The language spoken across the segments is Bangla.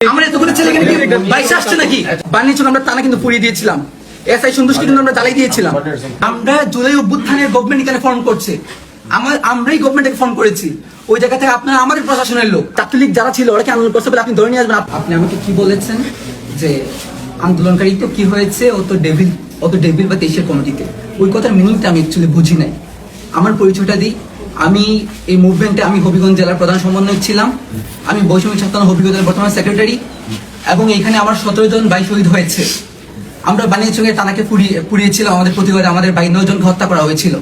আমরা এতগুলো ছেলে কি বাইশে আসছে নাকি বানিয়েছিল? আমরা টানা কিন্তু পুড়িয়ে দিয়েছিলাম। এসআই সন্তুষ্টি কিন্তু আমরা জ্বালাই দিয়েছিলাম। আমরা জুলাই অভ্যুত্থানের গভর্নমেন্ট এখানে ফর্ম করছে, আমরাই গভর্নমেন্টকে ফোন করেছি। ওই জায়গা থেকে আপনারা আমাদের প্রশাসনের লোক ছাত্রলীগ যারা ছিল ওরা কি আন্দোলন করছে বলে আপনি ধরে নিয়ে আসবেন? আপনি আমাকে কি বলেছেন যে আন্দোলনকারী তো কি হয়েছে, ও তো ডেভিল বা দেশের কমিটিতে। ওই কথার মিনিংটা আমি অ্যাকচুয়ালি বুঝি নাই। আমার পরিচয়টা দিই, আমি এই মুভমেন্টে আমি হবিগঞ্জ জেলার প্রধান সমন্বয়ক ছিলাম। আমি বৈষম্য ছাত্র হবিগঞ্জ জেলার বর্তমান সেক্রেটারি, এবং এখানে আমার 17 জন ভাই শহীদ হয়েছে। আমরা বানিয়ে সঙ্গে টানাকে পুড়িয়েছিলাম, আমাদের প্রতিবাদে আমাদের 9 জনকে হত্যা করা হয়েছিল।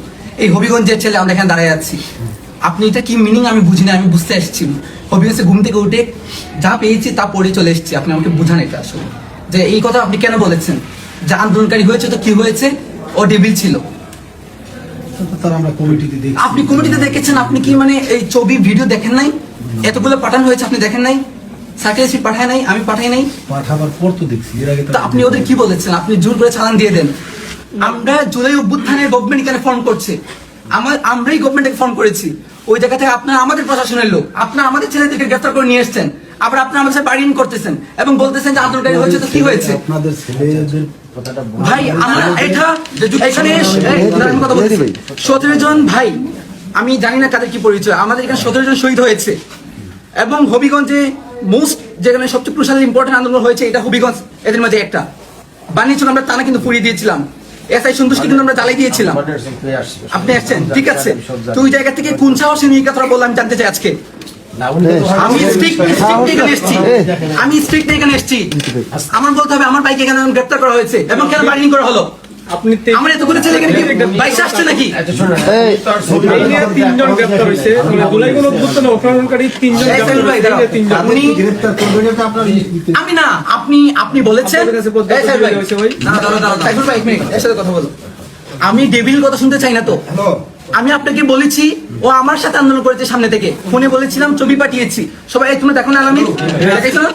এই হবিগঞ্জের ছেলে আমরা এখানে দাঁড়ায় আছি। আপনি এটা কি মিনিং আমি বুঝি না, আমি বুঝতে এসেছি। হবিগঞ্জে ঘুম থেকে উঠে যা পেয়েছি তা পড়ে চলে এসেছি। আপনি আমাকে বুঝান এটা আসলে যে এই কথা আপনি কেন বলেছেন যে আন্দোলনকারী হয়েছে তো কি হয়েছে, ও ডেভিল ছিল। আপনি কমিটিতে দেখেছেন, আপনি কি মানে এই ছবি ভিডিও দেখেন নাই? এতগুলো পাঠানো হয়েছে আপনি দেখেন নাই? সার্টিফিকেট পাঠায় নাই, আমি পাঠাই নাই। পাঠাবার পর তো দেখছি, এর আগে তো আপনি ওদের কি বলেছেন? আপনি জোর করে চালান দিয়ে দেন। আমরা জুলাই অভ্যুত্থানের গভর্নমেন্ট এখানে ফোন করছে, আমরাই গভর্নমেন্টকে ফোন করেছি। ওই জায়গা থেকে আপনারা আমাদের প্রশাসনের লোক, আপনারা আমাদের ছেলেদেরকে গ্রেফতার করে নিয়ে এসেছেন, আবার আপনারা আমাদের সাথে বার্গেনিং করতেছেন এবং বলতেছেন যে আন্দোলনকারী হয়েছে তো কি হয়েছে? আপনাদের ছেলেদের ভাই আমরা এটা এখানে কথা বলছি 17 জন ভাই, আমি জানি না কাদের কি পরিচয়, আমাদের এখানে 17 জন শহীদ হয়েছে। এবং হবিগঞ্জে মোস্ট যেখানে সবচেয়ে ক্রুশাল ইম্পর্টেন্ট আন্দোলন হয়েছে এটা হবিগঞ্জ, এদের মধ্যে একটা বানিয়েছিল। আমরা টানা কিন্তু পুড়িয়ে দিয়েছিলাম, এসআই সন্তুষ্টি কিন্তু আমরা জ্বালাই দিয়েছিলাম। আপনি আসছেন, ঠিক আছে। তো ওই জায়গা থেকে কোন সাহসে নিয়ে কথা বললাম জানতে চাই আজকে। আমি স্ট্রিক্ট এখানে এসেছি, আমার বলতে হবে আমার বাইকে কেন গ্রেপ্তার করা হয়েছে এবং কেন বার্গেনিং করা হলো। আপনি আমরা এতগুলো ছেলে কি বাইশে আসছে নাকি? তিনজন গ্রেপ্তার হয়েছে, আমি না, আপনি বলেছেন। কথা বলো, আমি ডেভিল কথা শুনতে চাই না তো। আমি আপনাকে বলেছি ও আমার সাথে আন্দোলন করেছে, সামনে থেকে ফোনে বলেছিলাম, ছবি পাঠিয়েছি। সবাই তোমরা দেখো না, আলামিন দেখাইছো না?